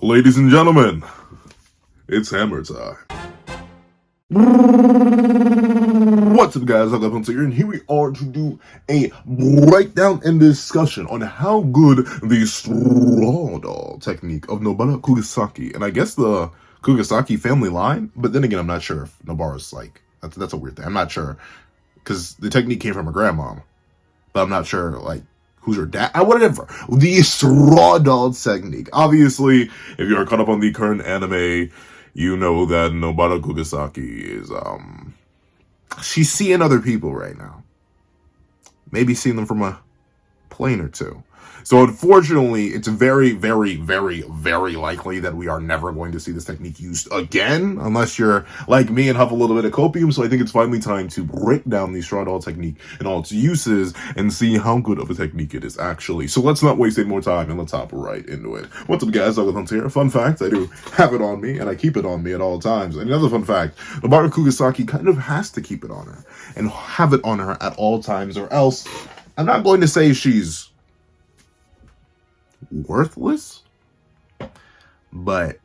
Ladies and gentlemen, it's hammer time. What's up, guys? I'm Hunter here, and here we are to do a breakdown and discussion on how good the straw doll technique of Nobara Kugisaki, and I guess the Kugisaki family line, but then again, I'm not sure if Nobara's like, that's a weird thing. I'm not sure, because the technique came from her grandmom, but I'm not sure, like, who's her dad? Whatever. The straw doll technique. Obviously, if you're caught up on the current anime, you know that Nobara Kugisaki is, she's seeing other people right now. Maybe seeing them from a plane or two. So unfortunately, it's very, very, very, very likely that we are never going to see this technique used again, unless you're like me and have a little bit of copium. So I think it's finally time to break down the straw doll technique and all its uses and see how good of a technique it is actually. So let's not waste any more time and let's hop right into it. What's up, guys? I'm Hunter here. Fun fact, I do have it on me and I keep it on me at all times. And another fun fact, Nobara Kugisaki kind of has to keep it on her and have it on her at all times, or else I'm not going to say she's worthless, but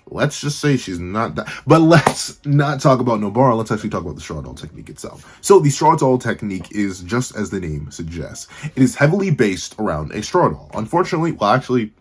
let's just say she's not that. But let's not talk about Nobara. Let's actually talk about the straw doll technique itself. So the straw doll technique is just as the name suggests. It is heavily based around a straw doll. Unfortunately, well, actually,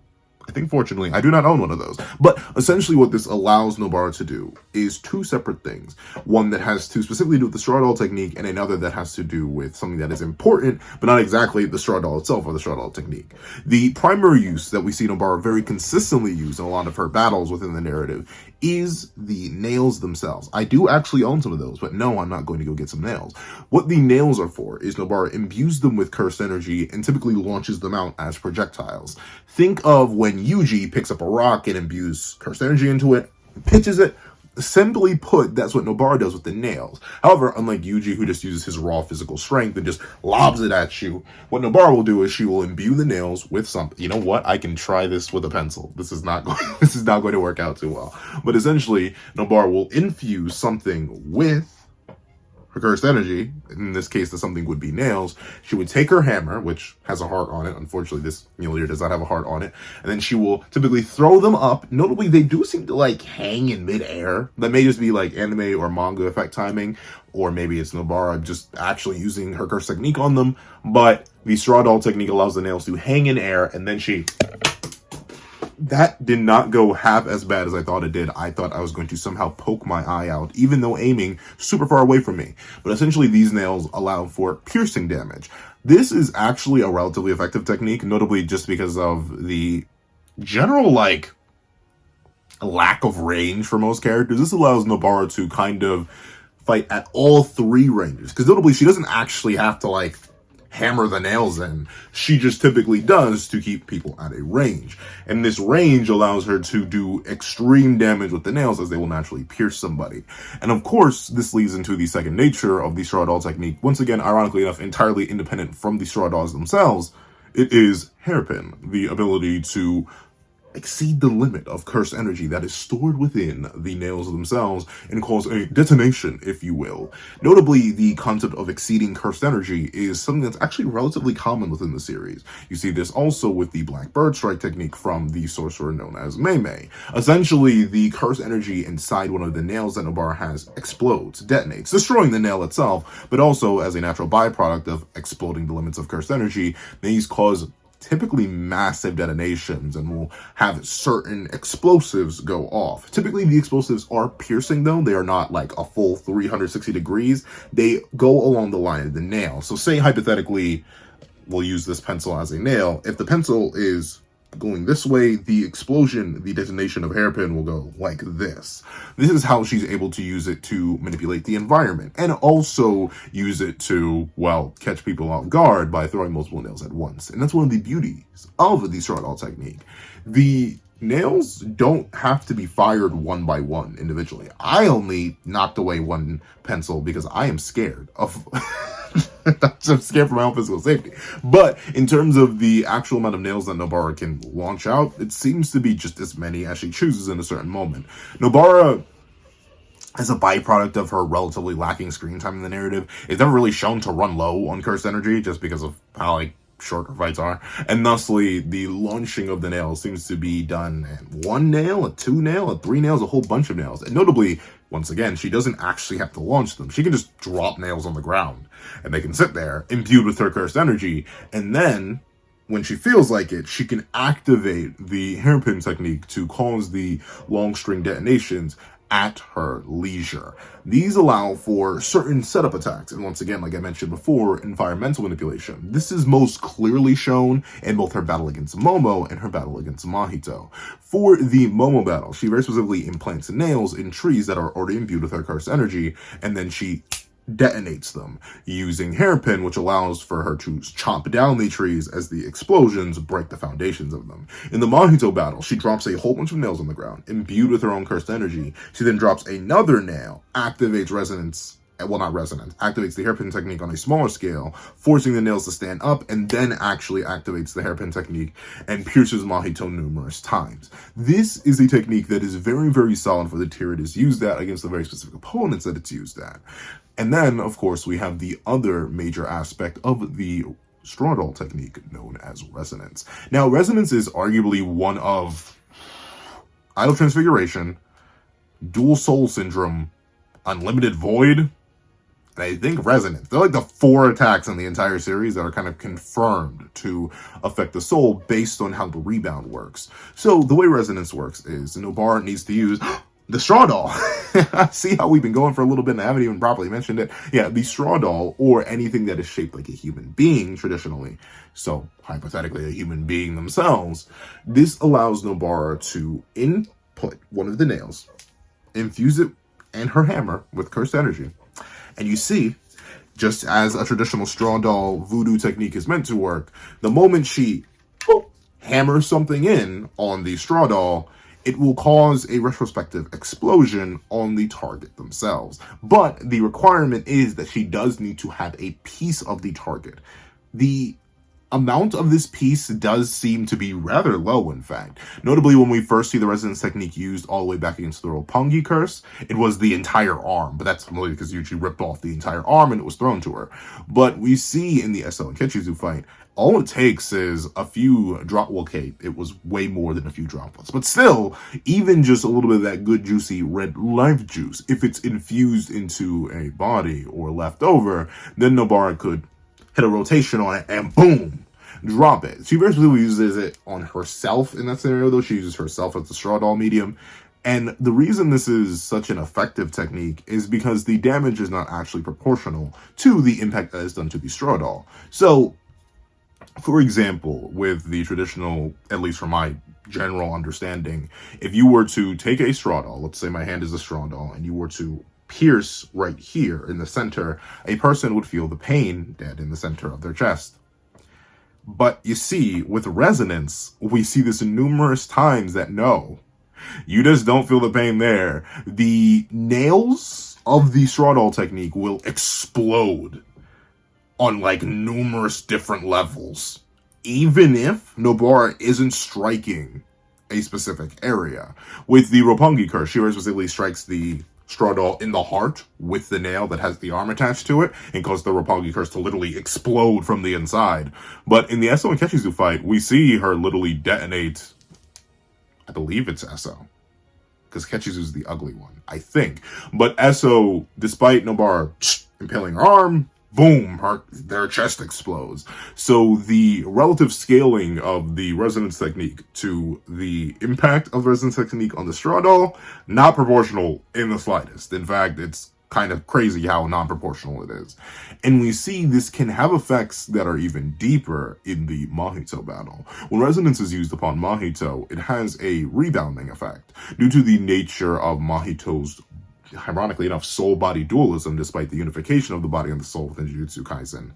I think fortunately, I do not own one of those. But essentially what this allows Nobara to do is two separate things. One that has to specifically do with the straw doll technique, and another that has to do with something that is important, but not exactly the straw doll itself or the straw doll technique. The primary use that we see Nobara very consistently use in a lot of her battles within the narrative is the nails themselves. I do actually own some of those, but no, I'm not going to go get some nails. What the nails are for is Nobara imbues them with cursed energy and typically launches them out as projectiles. Think of when Yuji picks up a rock and imbues cursed energy into it, pitches it. Simply put, that's what Nobara does with the nails. However, unlike Yuji, who just uses his raw physical strength and just lobs it at you, what Nobara will do is she will imbue the nails with something. You know what? I can try this with a pencil. This is not going to work out too well. But essentially, Nobara will infuse something with her cursed energy. In this case, the something would be nails. She would take her hammer, which has a heart on it. Unfortunately, this Mjolnir does not have a heart on it. And then she will typically throw them up. Notably, they do seem to like hang in midair. That may just be like anime or manga effect timing, or maybe it's Nobara just actually using her cursed technique on them. But the straw doll technique allows the nails to hang in air, and then she... That did not go half as bad as I thought it did. I thought I was going to somehow poke my eye out, even though aiming super far away from me. But essentially, these nails allow for piercing damage. This is actually a relatively effective technique, notably just because of the general, like, lack of range for most characters. This allows Nobara to kind of fight at all three ranges. Because notably, she doesn't actually have to, like, hammer the nails in. She just typically does to keep people at a range. And this range allows her to do extreme damage with the nails, as they will naturally pierce somebody. And of course, this leads into the second nature of the straw doll technique. Once again, ironically enough, entirely independent from the straw dolls themselves. It is hairpin, the ability to exceed the limit of cursed energy that is stored within the nails themselves and cause a detonation, if you will. Notably, the concept of exceeding cursed energy is something that's actually relatively common within the series. You see this also with the Black Bird Strike technique from the sorcerer known as Mei. Essentially, the cursed energy inside one of the nails that Nobara has explodes, detonates, destroying the nail itself, but also as a natural byproduct of exploding the limits of cursed energy, these cause typically massive detonations and will have certain explosives go off. Typically, the explosives are piercing, though. They are not like a full 360 degrees. They go along the line of the nail. So say, hypothetically, we'll use this pencil as a nail. If the pencil is going this way, the explosion, the detonation of hairpin will go like this. This is how she's able to use it to manipulate the environment and also use it to, well, catch people off guard by throwing multiple nails at once. And that's one of the beauties of the straw doll technique. The nails don't have to be fired one by one individually. I only knocked away one pencil because I am scared of... I'm scared for my own physical safety. But in terms of the actual amount of nails that Nobara can launch out, it seems to be just as many as she chooses in a certain moment. Nobara, as a byproduct of her relatively lacking screen time in the narrative, is never really shown to run low on cursed energy just because of how, like, shorter fights are, and thusly the launching of the nails seems to be done at 1 nail, a 2 nail, a 3 nails, a whole bunch of nails. And notably, once again, she doesn't actually have to launch them. She can just drop nails on the ground, and they can sit there, imbued with her cursed energy, and then, when she feels like it, she can activate the hairpin technique to cause the long string detonations at her leisure. These allow for certain setup attacks, and once again, like I mentioned before, environmental manipulation. This is most clearly shown in both her battle against Momo and her battle against Mahito. For the Momo battle, she very specifically implants nails in trees that are already imbued with her cursed energy, and then she detonates them using hairpin, which allows for her to chop down the trees as the explosions break the foundations of them. In the Mahito battle, she drops a whole bunch of nails on the ground, imbued with her own cursed energy. She then drops another nail, activates resonance, well, not resonance, activates the hairpin technique on a smaller scale, forcing the nails to stand up, and then actually activates the hairpin technique and pierces Mahito numerous times. This is a technique that is very, very solid for the tier it is used at against the very specific opponents that it's used at. And then, of course, we have the other major aspect of the STRAWDOLL technique known as resonance. Now, resonance is arguably one of Idol Transfiguration, Dual Soul Syndrome, Unlimited Void, and I think Resonance. They're like the 4 attacks in the entire series that are kind of confirmed to affect the soul based on how the rebound works. So the way Resonance works is Nobara needs to use the STRAWDOLL. See how we've been going for a little bit and I haven't even properly mentioned it. Yeah, the STRAWDOLL, or anything that is shaped like a human being traditionally, so hypothetically a human being themselves, this allows Nobara to input one of the nails, infuse it and her hammer with cursed energy. And you see, just as a traditional STRAWDOLL voodoo technique is meant to work, the moment she hammers something in on the STRAWDOLL, it will cause a retrospective explosion on the target themselves. But the requirement is that she does need to have a piece of the target. The amount of this piece does seem to be rather low, in fact. Notably, when we first see the resonance technique used all the way back against the Roppongi curse, it was the entire arm, but that's familiar because Yuchi ripped off the entire arm and it was thrown to her. But we see in the SL and Ketchizu fight, all it takes is a few okay, it was way more than a few droplets. But still, even just a little bit of that good juicy red life juice, if it's infused into a body or left over, then Nobara could hit a rotation on it and boom, drop it. She basically uses it on herself in that scenario, though. She uses herself as the STRAWDOLL medium. And the reason this is such an effective technique is because the damage is not actually proportional to the impact that is done to the STRAWDOLL. So, for example, with the traditional, at least from my general understanding, if you were to take a STRAWDOLL, let's say my hand is a STRAWDOLL, and you were to pierce right here in the center, a person would feel the pain dead in the center of their chest. But you see, with resonance, we see this numerous times that no, you just don't feel the pain there. The nails of the STRAWDOLL technique will explode on like numerous different levels, even if Nobara isn't striking a specific area. With the Roppongi curse, she very specifically strikes the STRAWDOLL in the heart with the nail that has the arm attached to it and causes the Roppongi curse to literally explode from the inside. But in the Esso and Ketchizu fight, we see her literally detonate, I believe it's Esso, because Ketchizu's the ugly one, I think. But Esso, despite Nobara impaling her arm, boom, their chest explodes. So the relative scaling of the resonance technique to the impact of the resonance technique on the STRAWDOLL, not proportional in the slightest. In fact, it's kind of crazy how non-proportional it is. And we see this can have effects that are even deeper in the Mahito battle. When resonance is used upon Mahito, it has a rebounding effect due to the nature of Mahito's, ironically enough, soul-body dualism, despite the unification of the body and the soul within Jujutsu Kaisen.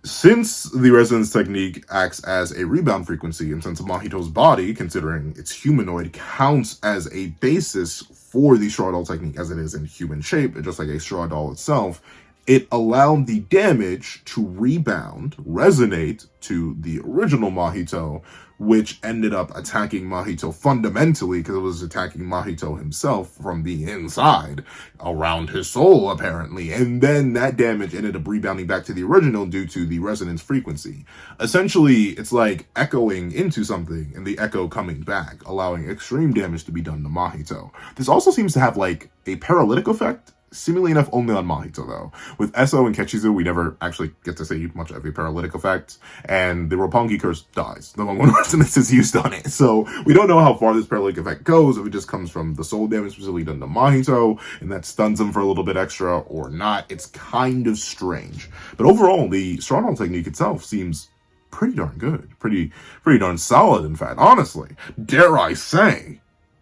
Since the resonance technique acts as a rebound frequency, and since Mahito's body, considering it's humanoid, counts as a basis for the STRAWDOLL technique as it is in human shape, just like a STRAWDOLL itself, it allowed the damage to rebound, resonate to the original Mahito, which ended up attacking Mahito fundamentally because it was attacking Mahito himself from the inside, around his soul apparently, and then that damage ended up rebounding back to the original due to the resonance frequency. Essentially, it's like echoing into something and the echo coming back, allowing extreme damage to be done to Mahito. This also seems to have like a paralytic effect, seemingly enough only on Mahito though. With Esso and Kechizu, we never actually get to see much of a paralytic effect, and the Roppongi curse dies the moment resonance is used on it. So we don't know how far this paralytic effect goes, if it just comes from the soul damage specifically done to Mahito, and that stuns him for a little bit extra, or not. It's kind of strange. But overall, the STRAWDOLL technique itself seems pretty darn good. Pretty darn solid, in fact, honestly. Dare I say,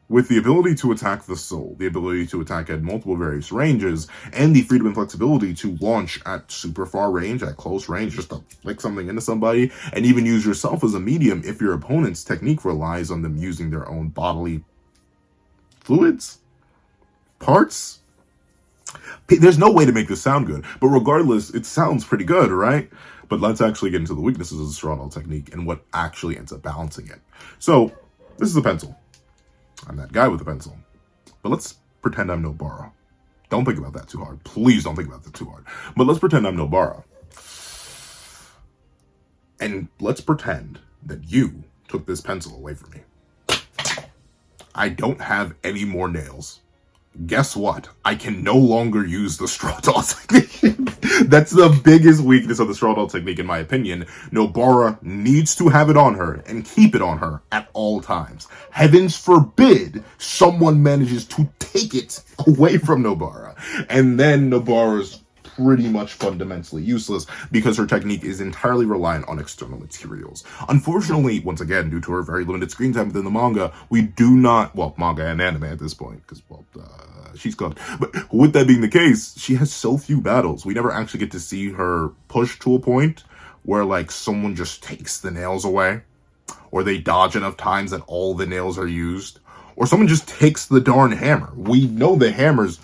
with the ability to attack the soul, the ability to attack at multiple various ranges, and the freedom and flexibility to launch at super far range, at close range, just to flick something into somebody, and even use yourself as a medium if your opponent's technique relies on them using their own bodily fluids? Parts? There's no way to make this sound good, but regardless, it sounds pretty good, right? But let's actually get into the weaknesses of the STRAWDOLL technique and what actually ends up balancing it. So, this is a pencil. I'm that guy with a pencil. But let's pretend I'm NOBARA. Don't think about that too hard. Please don't think about that too hard. But let's pretend I'm NOBARA. And let's pretend that you took this pencil away from me. I don't have any more nails. Guess what? I can no longer use the STRAWDOLL technique. That's the biggest weakness of the STRAWDOLL technique, in my opinion. NOBARA needs to have it on her and keep it on her at all times. Heavens forbid someone manages to take it away from NOBARA. And then NOBARA's pretty much fundamentally useless because her technique is entirely reliant on external materials. Unfortunately, once again, due to her very limited screen time within the manga, we do not, well, manga and anime at this point, because, well, she's gone. But with that being the case, she has so few battles. We never actually get to see her push to a point where, like, someone just takes the nails away, or they dodge enough times that all the nails are used, or someone just takes the darn hammer. We know the hammer's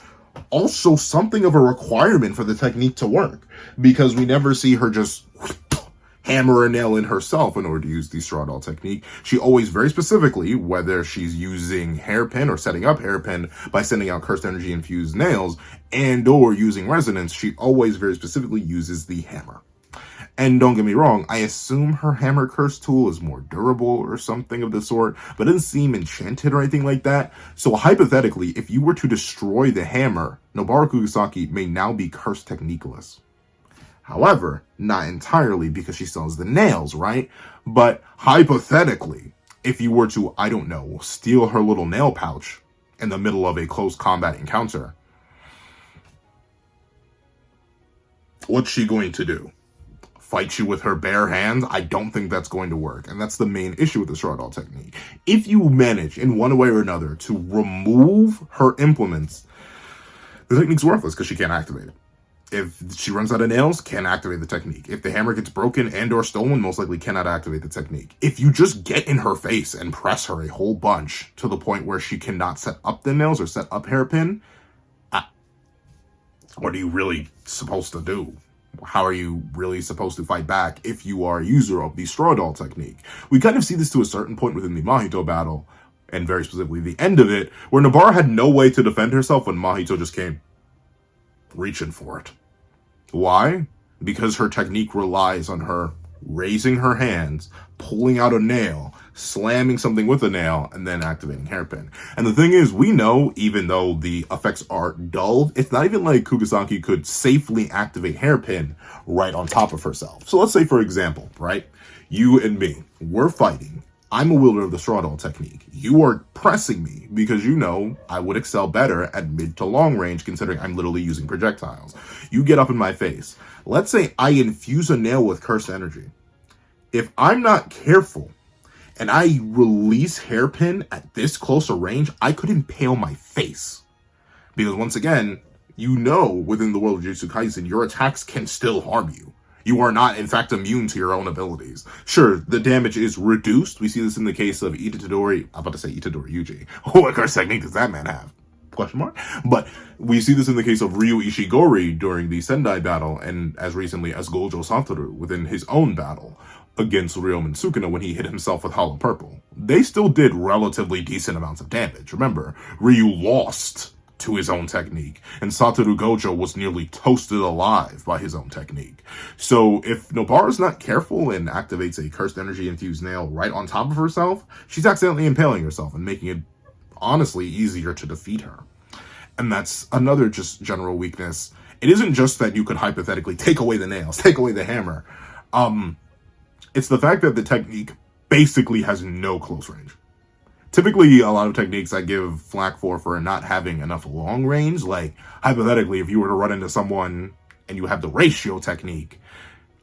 also something of a requirement for the technique to work, because we never see her just hammer a nail in herself in order to use the STRAWDOLL technique. She always very specifically, whether she's using hairpin or setting up hairpin by sending out cursed energy infused nails, and or using resonance, she always very specifically uses the hammer. And don't get me wrong, I assume her hammer curse tool is more durable or something of the sort, but it doesn't seem enchanted or anything like that. So hypothetically, if you were to destroy the hammer, NOBARA KUGISAKI may now be curse techniqueless. However, not entirely, because she still has the nails, right? But hypothetically, if you were to, I don't know, steal her little nail pouch in the middle of a close combat encounter, what's she going to do? Fight you with her bare hands? I don't think that's going to work. And that's the main issue with the STRAWDOLL technique. If you manage, in one way or another, to remove her implements, the technique's worthless because she can't activate it. If she runs out of nails, can't activate the technique. If the hammer gets broken and or stolen, most likely cannot activate the technique. If you just get in her face and press her a whole bunch to the point where she cannot set up the nails or set up hairpin, what are you really supposed to do? How are you really supposed to fight back if you are a user of the STRAWDOLL technique? We kind of see this to a certain point within the Mahito battle, and very specifically the end of it, where NOBARA had no way to defend herself when Mahito just came reaching for it. Why? Because her technique relies on her raising her hands, pulling out a nail, slamming something with a nail, and then activating hairpin. And the thing is, we know, even though the effects are dulled, it's not even like KUGISAKI could safely activate hairpin right on top of herself. So let's say, for example, right? You and me, we're fighting. I'm a wielder of the STRAWDOLL technique. You are pressing me because you know I would excel better at mid to long range, considering I'm literally using projectiles. You get up in my face. Let's say I infuse a nail with cursed energy. If I'm not careful and I release hairpin at this close a range, I could impale my face. Because once again, you know within the world of Jujutsu Kaisen, your attacks can still harm you. You are not, in fact, immune to your own abilities. Sure, the damage is reduced. We see this in the case of Itadori. I'm about to say Itadori Yuji. What curse technique does that man have? Question mark? But we see this in the case of Ryu Ishigori during the Sendai battle, and as recently as Gojo Satoru within his own battle. against Ryomen Sukuna when he hit himself with Hollow Purple. They still did relatively decent amounts of damage. Remember, Ryu lost to his own technique, and Satoru Gojo was nearly toasted alive by his own technique. So if Nobara's not careful and activates a cursed energy infused nail right on top of herself, she's accidentally impaling herself and making it honestly easier to defeat her. And that's another just general weakness. It isn't just that you could hypothetically take away the nails, take away the hammer. It's the fact that the technique basically has no close range. Typically, a lot of techniques I give flack for not having enough long range. Like, hypothetically, if you were to run into someone and you have the ratio technique,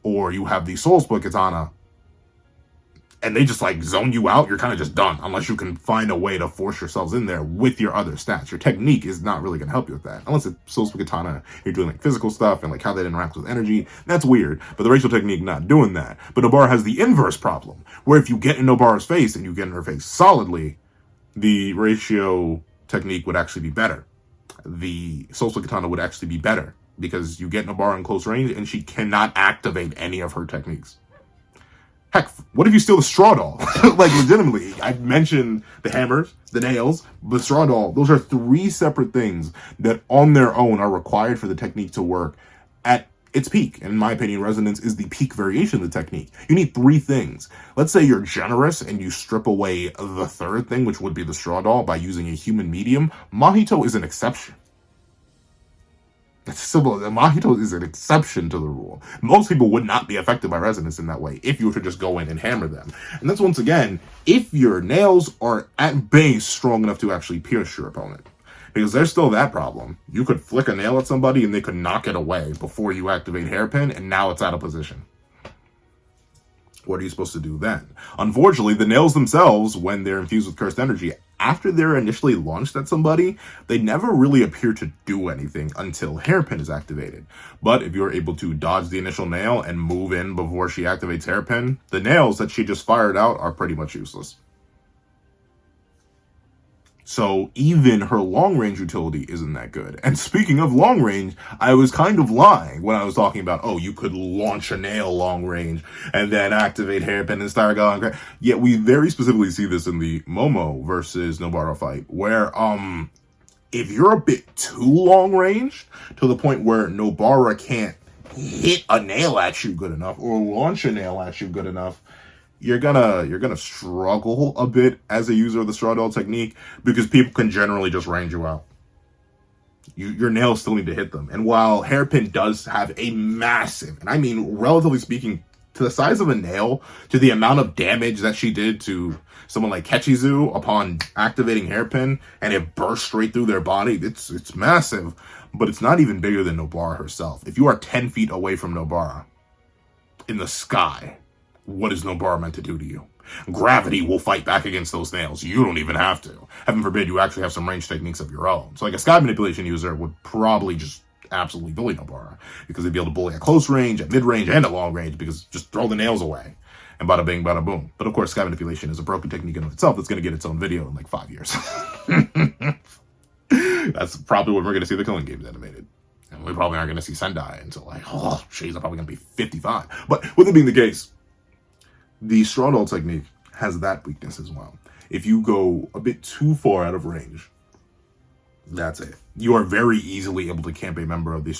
or you have the Soul Split Katana, and they just, like, zone you out, you're kind of just done. Unless you can find a way to force yourselves in there with your other stats. Your technique is not really going to help you with that. Unless it's Soul Split Katana, you're doing, like, physical stuff and, like, how that interacts with energy. That's weird. But the racial technique not doing that. But Nobara has the inverse problem, where if you get in Nobara's face and you get in her face solidly, the ratio technique would actually be better. The Soul Split Katana would actually be better because you get Nobara in close range and she cannot activate any of her techniques. Heck, what if you steal the Straw Doll? Like, legitimately, I mentioned the hammers, the nails, the Straw Doll. Those are 3 separate things that on their own are required for the technique to work at its peak. And in my opinion, resonance is the peak variation of the technique. You need 3 things. Let's say you're generous and you strip away the 3rd thing, which would be the Straw Doll, by using a human medium. Mahito is an exception. That's simple. Mahito is an exception to the rule. Most people would not be affected by resonance in that way if you were to just go in and hammer them. And that's, once again, if your nails are at base strong enough to actually pierce your opponent. Because there's still that problem. You could flick a nail at somebody and they could knock it away before you activate hairpin, and now it's out of position. What are you supposed to do then? Unfortunately, the nails themselves, when they're infused with cursed energy, after they're initially launched at somebody, they never really appear to do anything until hairpin is activated. But if you're able to dodge the initial nail and move in before she activates hairpin, the nails that she just fired out are pretty much useless. So even her long-range utility isn't that good. And speaking of long-range, I was kind of lying when I was talking about, oh, you could launch a nail long-range and then activate hairpin and start going. Yet we very specifically see this in the Momo versus Nobara fight, where if you're a bit too long-range, to the point where Nobara can't hit a nail at you good enough or launch a nail at you good enough, you're gonna struggle a bit as a user of the Straw Doll technique, because people can generally just range you out. Your nails still need to hit them. And while hairpin does have a massive, and I mean relatively speaking, to the size of a nail, to the amount of damage that she did to someone like Kechizu upon activating hairpin, and it burst straight through their body, it's massive, but it's not even bigger than Nobara herself. If you are 10 feet away from Nobara in the sky, what is Nobara meant to do to you? Gravity will fight back against those nails. You don't even have to. Heaven forbid you actually have some range techniques of your own. So like a sky manipulation user would probably just absolutely bully Nobara, because they'd be able to bully at close range, at mid-range, and at long range, because just throw the nails away. And bada bing, bada boom. But of course, sky manipulation is a broken technique in of itself that's going to get its own video in like 5 years. That's probably when we're going to see the Killing Games animated. And we probably aren't going to see Sendai until like, oh, she's probably going to be 55. But with it being the case, the Straw Doll technique has that weakness as well. If you go a bit too far out of range, that's it. You are very easily able to camp a member of the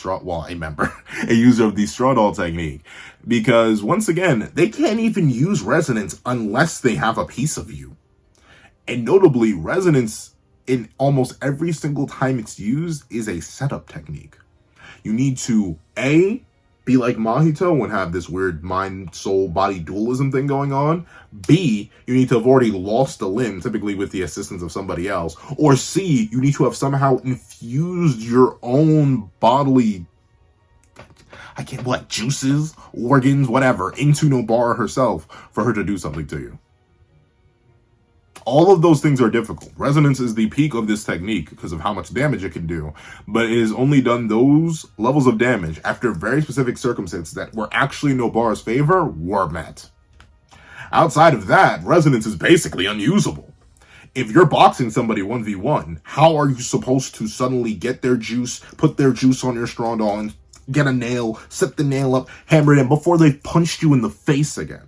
a user of the Straw Doll technique. Because once again, they can't even use resonance unless they have a piece of you. And notably, resonance in almost every single time it's used is a setup technique. You need to, A, be like Mahito and have this weird mind, soul, body dualism thing going on. B, you need to have already lost a limb, typically with the assistance of somebody else. Or C, you need to have somehow infused your own bodily, juices, organs, whatever, into Nobara herself for her to do something to you. All of those things are difficult. Resonance is the peak of this technique because of how much damage it can do, but it has only done those levels of damage after very specific circumstances that were actually in Nobara's favor were met. Outside of that, resonance is basically unusable. If you're boxing somebody 1v1, how are you supposed to suddenly get their juice, put their juice on your Straw Doll, and get a nail, set the nail up, hammer it in before they've punched you in the face again?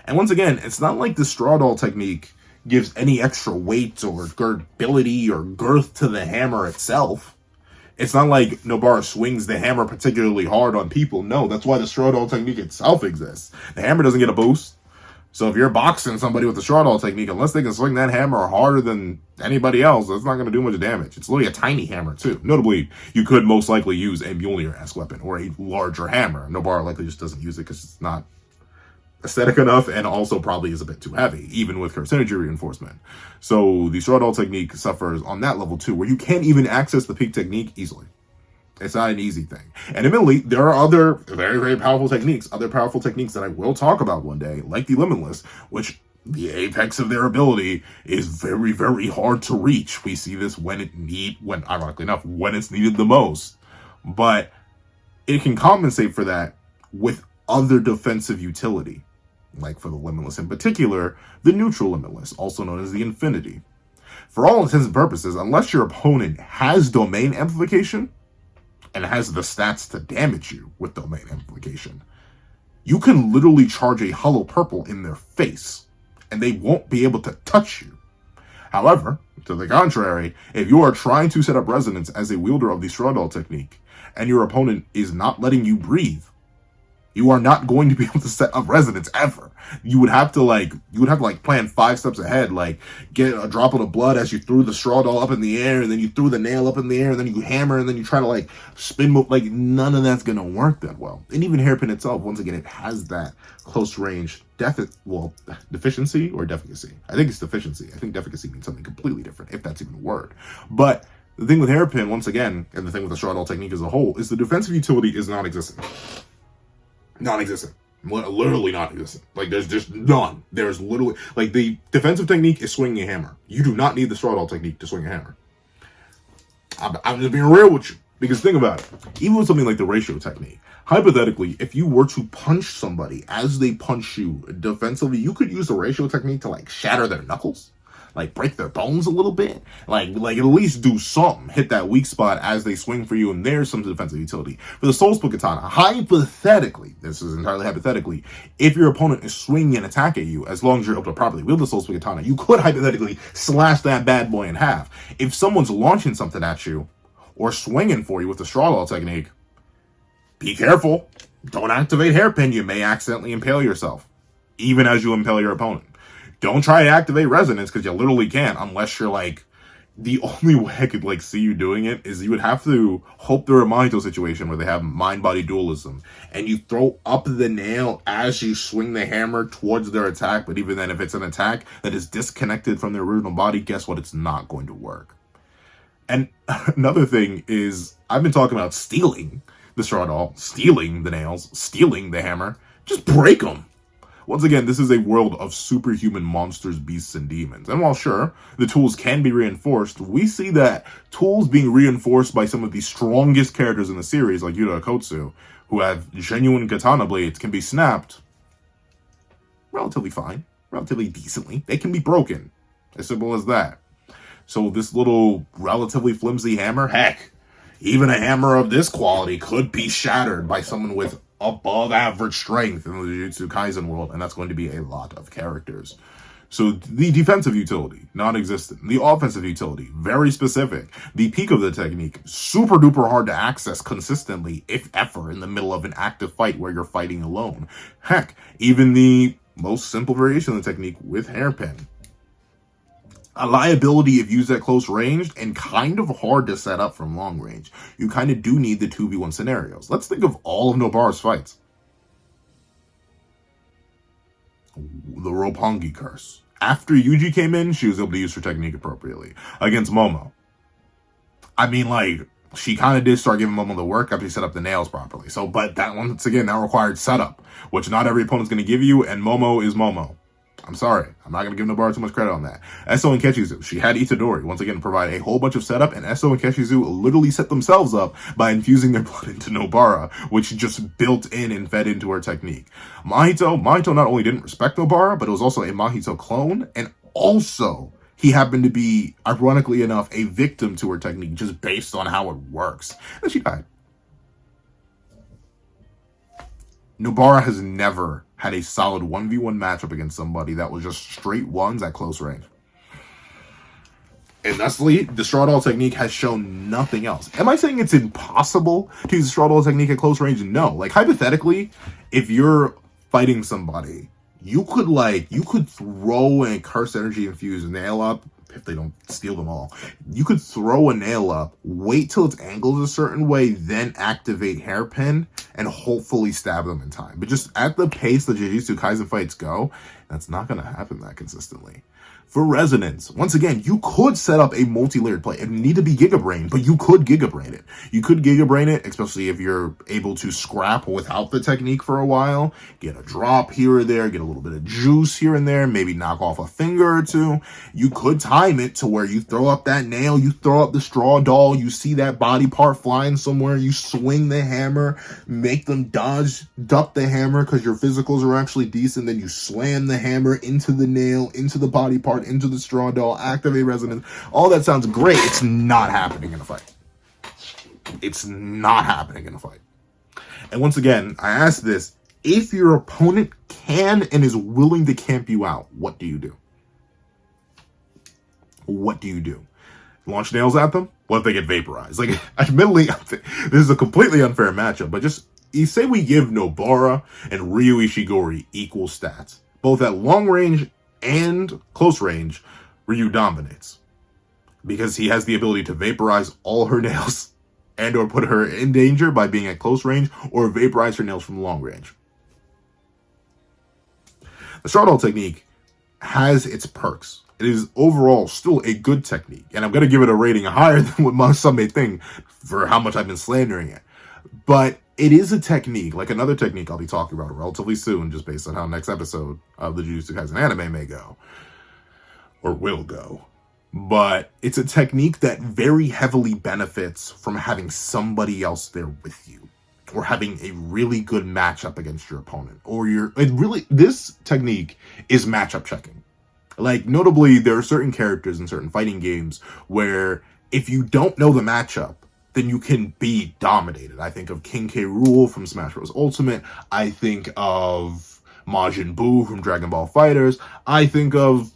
And once again, it's not like the straw doll technique gives any extra weight or durability or girth to the hammer itself. It's not like Nobara swings the hammer particularly hard on people. No, that's why the straw doll technique itself exists. The hammer doesn't get a boost. So if you're boxing somebody with the straw doll technique, unless they can swing that hammer harder than anybody else, that's not going to do much damage. It's literally a tiny hammer, too. Notably, you could most likely use a Mjolnir-esque weapon or a larger hammer. Nobara likely just doesn't use it because it's not aesthetic enough, and also probably is a bit too heavy, even with her synergy reinforcement. So the straw doll technique suffers on that level, too, where you can't even access the peak technique easily. It's not an easy thing. And admittedly, there are other very, very powerful techniques, that I will talk about one day, like the Limitless, which the apex of their ability is very, very hard to reach. We see this when ironically enough, when it's needed the most. But it can compensate for that with other defensive utility, like for the Limitless in particular, the neutral Limitless, also known as the Infinity. For all intents and purposes, unless your opponent has domain amplification, and has the stats to damage you with domain amplification, you can literally charge a hollow purple in their face, and they won't be able to touch you. However, to the contrary, if you are trying to set up resonance as a wielder of the straw doll technique, and your opponent is not letting you breathe, you are not going to be able to set up resonance ever. You would have to plan 5 steps ahead, like get a drop of blood as you threw the straw doll up in the air, and then you threw the nail up in the air, and then you hammer, and then you try to spin move. None of that's gonna work that well. And even hairpin itself, once again, it has that close range deficiency or deficacy. I think it's deficiency. I think deficacy means something completely different, if that's even a word. But the thing with hairpin, once again, and the thing with the straw doll technique as a whole, is the defensive utility is non-existent. Non-existent. Literally non-existent. There's just none. There's literally, the defensive technique is swinging a hammer. You do not need the straw doll technique to swing a hammer. I'm just being real with you. Because think about it. Even with something like the ratio technique, hypothetically, if you were to punch somebody as they punch you defensively, you could use the ratio technique to shatter their knuckles. Break their bones a little bit, at least do something, hit that weak spot as they swing for you, and there's some defensive utility. For the Soul Split Katana, hypothetically, this is entirely hypothetically, if your opponent is swinging an attack at you, as long as you're able to properly wield the Soul Split Katana, you could hypothetically slash that bad boy in half. If someone's launching something at you, or swinging for you with the straw doll technique, be careful. Don't activate hairpin, you may accidentally impale yourself, even as you impale your opponent. Don't try to activate resonance, because you literally can't, unless you're the only way I could see you doing it is you would have to hope they're a Mahito situation where they have mind-body dualism, and you throw up the nail as you swing the hammer towards their attack. But even then, if it's an attack that is disconnected from their original body, guess what? It's not going to work. And another thing is, I've been talking about stealing the straw doll, stealing the nails, stealing the hammer. Just break them. Once again, this is a world of superhuman monsters, beasts, and demons. And while sure, the tools can be reinforced, we see that tools being reinforced by some of the strongest characters in the series, like Yuta Akotsu, who have genuine katana blades, can be snapped relatively fine, relatively decently. They can be broken. As simple as that. So this little relatively flimsy hammer, heck, even a hammer of this quality could be shattered by someone with above average strength in the Jujutsu Kaisen world, and that's going to be a lot of characters. So the defensive utility, non-existent. The offensive utility, very specific. The peak of the technique, super duper hard to access consistently, if ever, in the middle of an active fight where you're fighting alone. Heck, even the most simple variation of the technique with hairpin. A liability if used at close range, and kind of hard to set up from long range. You kind of do need the 2v1 scenarios. Let's think of all of Nobara's fights. The Roppongi Curse. After Yuji came in, she was able to use her technique appropriately. Against Momo. I mean, she kind of did start giving Momo the work after she set up the nails properly. But that, once again, that required setup, which not every opponent's going to give you, and Momo is Momo. I'm sorry. I'm not going to give Nobara too much credit on that. Esso and Kechizu. She had Itadori, once again, provide a whole bunch of setup, and Esso and Kechizu literally set themselves up by infusing their blood into Nobara, which just built in and fed into her technique. Mahito not only didn't respect Nobara, but it was also a Mahito clone, and also he happened to be, ironically enough, a victim to her technique just based on how it works. And she died. Nobara has never had a solid 1v1 matchup against somebody that was just straight ones at close range. And thusly, the STRAWDOLL technique has shown nothing else. Am I saying it's impossible to use the STRAWDOLL technique at close range? No. Like, hypothetically, if you're fighting somebody, you could throw a Curse Energy infused nail up, if they don't steal them all. You could throw a nail up, wait till it's angled a certain way, then activate Hairpin, and hopefully stab them in time. But just at the pace the Jujutsu Kaisen fights go, that's not going to happen that consistently. For Resonance, once again, you could set up a multi-layered play. It would need to be Giga Brain, but you could Giga Brain it. You could Giga Brain it, especially if you're able to scrap without the technique for a while. Get a drop here or there, get a little bit of juice here and there, maybe knock off a finger or two. You could time it to where you throw up that nail, you throw up the STRAWDOLL, you see that body part flying somewhere, you swing the hammer, make them dodge, duck the hammer because your physicals are actually decent, then you slam the hammer into the nail, into the body part, into the STRAWDOLL, activate Resonance. All that sounds great. It's not happening in a fight. It's not happening in a fight. And once again, I ask this, if your opponent can and is willing to camp you out, what do you do? What do you do? Launch nails at them? What if they get vaporized? Like, admittedly, this is a completely unfair matchup, but just, you say we give Nobara and Ryu Ishigori equal stats, both at long range and close range. Ryu dominates because he has the ability to vaporize all her nails and or put her in danger by being at close range, or vaporize her nails from long range. The STRAWDOLL technique has its perks. It is overall still a good technique, and I'm going to give it a rating higher than what some may think for how much I've been slandering it. But it is a technique, like another technique I'll be talking about relatively soon, just based on how next episode of the Jujutsu Kaisen anime may go, or will go. But it's a technique that very heavily benefits from having somebody else there with you, or having a really good matchup against your opponent, or this technique is matchup checking. Like, notably, there are certain characters in certain fighting games where if you don't know the matchup, then you can be dominated. I think of King K. Rool from Smash Bros. Ultimate. I think of Majin Buu from Dragon Ball FighterZ. I think of...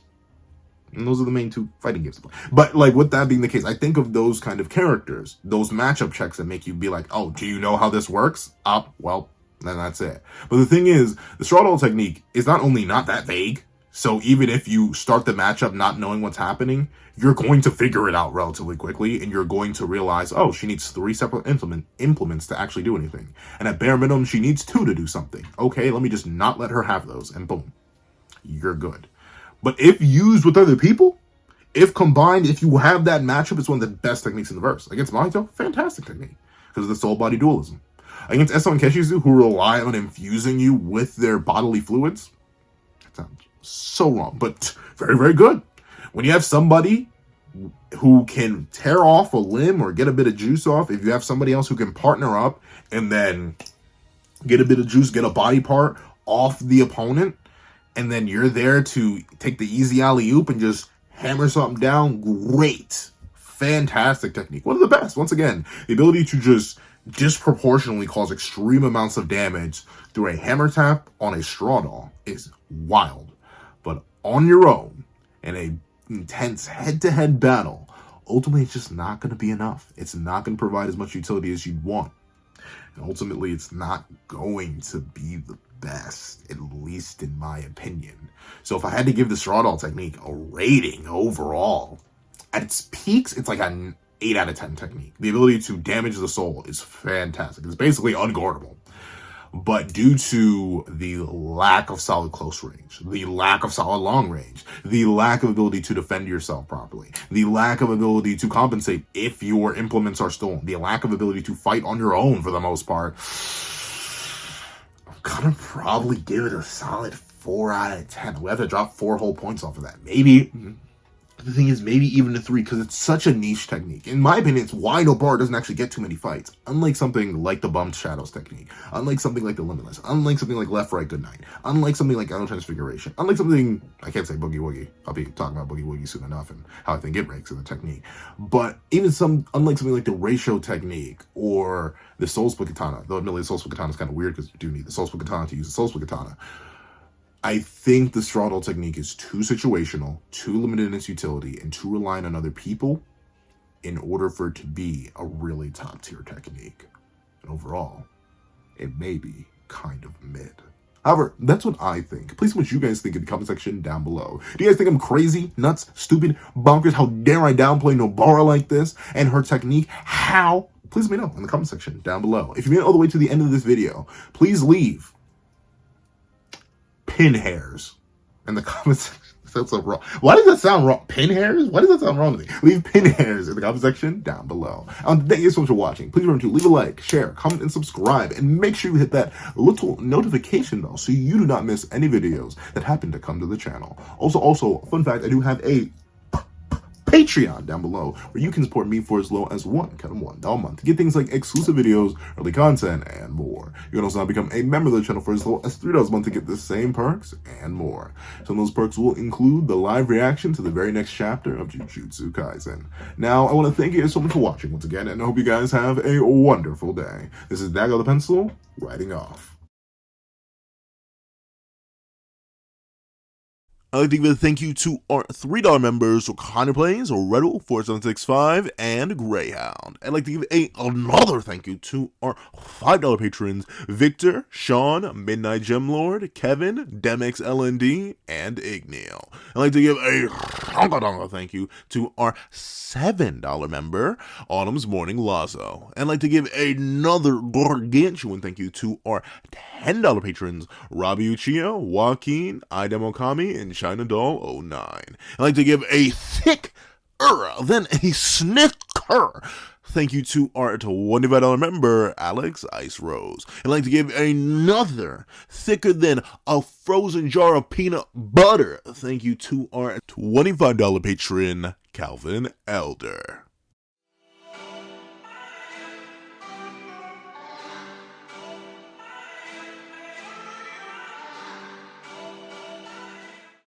And those are the main two fighting games. But, like, with that being the case, I think of those kind of characters, those matchup checks that make you be like, oh, do you know how this works? Well, then that's it. But the thing is, the STRAWDOLL technique is not only not that vague, so even if you start the matchup not knowing what's happening, you're going to figure it out relatively quickly, and you're going to realize, oh, she needs 3 separate implements to actually do anything. And at bare minimum, she needs 2 to do something. Okay, let me just not let her have those, and boom, you're good. But if used with other people, if combined, if you have that matchup, it's one of the best techniques in the verse. Against Mahito, fantastic technique, because of the soul body dualism. Against Eso and Keshizu, who rely on infusing you with their bodily fluids, that sounds so wrong, but very, very good. When you have somebody who can tear off a limb or get a bit of juice off, if you have somebody else who can partner up and then get a bit of juice, get a body part off the opponent, and then you're there to take the easy alley-oop and just hammer something down, great. Fantastic technique. One of the best. Once again, the ability to just disproportionately cause extreme amounts of damage through a hammer tap on a STRAWDOLL is wild. But on your own, in a intense head-to-head battle, ultimately it's just not going to be enough. It's not going to provide as much utility as you'd want. And ultimately, it's not going to be the best, at least in my opinion. So if I had to give the STRAWDOLL technique a rating overall, at its peaks, it's like an 8 out of 10 technique. The ability to damage the soul is fantastic. It's basically unguardable. But due to the lack of solid close range, the lack of solid long range, the lack of ability to defend yourself properly, the lack of ability to compensate if your implements are stolen, the lack of ability to fight on your own for the most part, I'm gonna probably give it a solid 4 out of 10. We have to drop 4 whole points off of that. Maybe... The thing is, maybe even a 3, because it's such a niche technique. In my opinion, it's why NOBARA doesn't actually get too many fights. Unlike something like the Bumped Shadows technique. Unlike something like the Limitless. Unlike something like Left, Right, Good Night. Unlike something like Auto Transfiguration. Unlike something... I can't say Boogie Woogie. I'll be talking about Boogie Woogie soon enough and how I think it ranks in the technique. But even unlike something like the Ratio technique or the Soul Split Katana. Though admittedly, the Soul Split Katana is kind of weird because you do need the Soul Split Katana to use the Soul Split Katana. I think the straw doll technique is too situational, too limited in its utility, and too reliant on other people in order for it to be a really top tier technique. And overall, it may be kind of mid. However, that's what I think. Please tell me what you guys think in the comment section down below. Do you guys think I'm crazy, nuts, stupid, bonkers? How dare I downplay Nobara like this and her technique? How? Please let me know in the comment section down below. If you made it all the way to the end of this video, please leave pin hairs in the comment section. That's so wrong. Why does that sound wrong? Pin hairs? Why does that sound wrong to me? Leave pin hairs in the comment section down below. Thank you so much for watching. Please remember to leave a like, share, comment, and subscribe. And make sure you hit that little notification bell so you do not miss any videos that happen to come to the channel. Also, fun fact, I do have a Patreon down below where you can support me for as low as $1 a month to get things like exclusive videos, early content, and more. You can also now become a member of the channel for as low as $3 a month to get the same perks and more. Some of those perks will include the live reaction to the very next chapter of Jujutsu Kaisen. Now, I want to thank you so much for watching once again, and I hope you guys have a wonderful day. This is Dago the Pencil, writing off. I'd like to give a thank you to our $3 members, so Connor Plays, Redle, 4765, and Greyhound. I'd like to give another thank you to our $5 patrons, Victor, Sean, Midnight Gemlord, Kevin, Demx LND, and Igneal. I'd like to give a donga thank you to our $7 member, Autumn's Morning Lazo. And I'd like to give another gargantuan thank you to our $10 patrons, Robbie Uchio, Joaquin, Idem Okami, and China Doll 09. I'd like to give a thicker than a snicker thank you to our $25 member, Alex Ice Rose. I'd like to give another thicker than a frozen jar of peanut butter thank you to our $25 patron, Calvin Elder.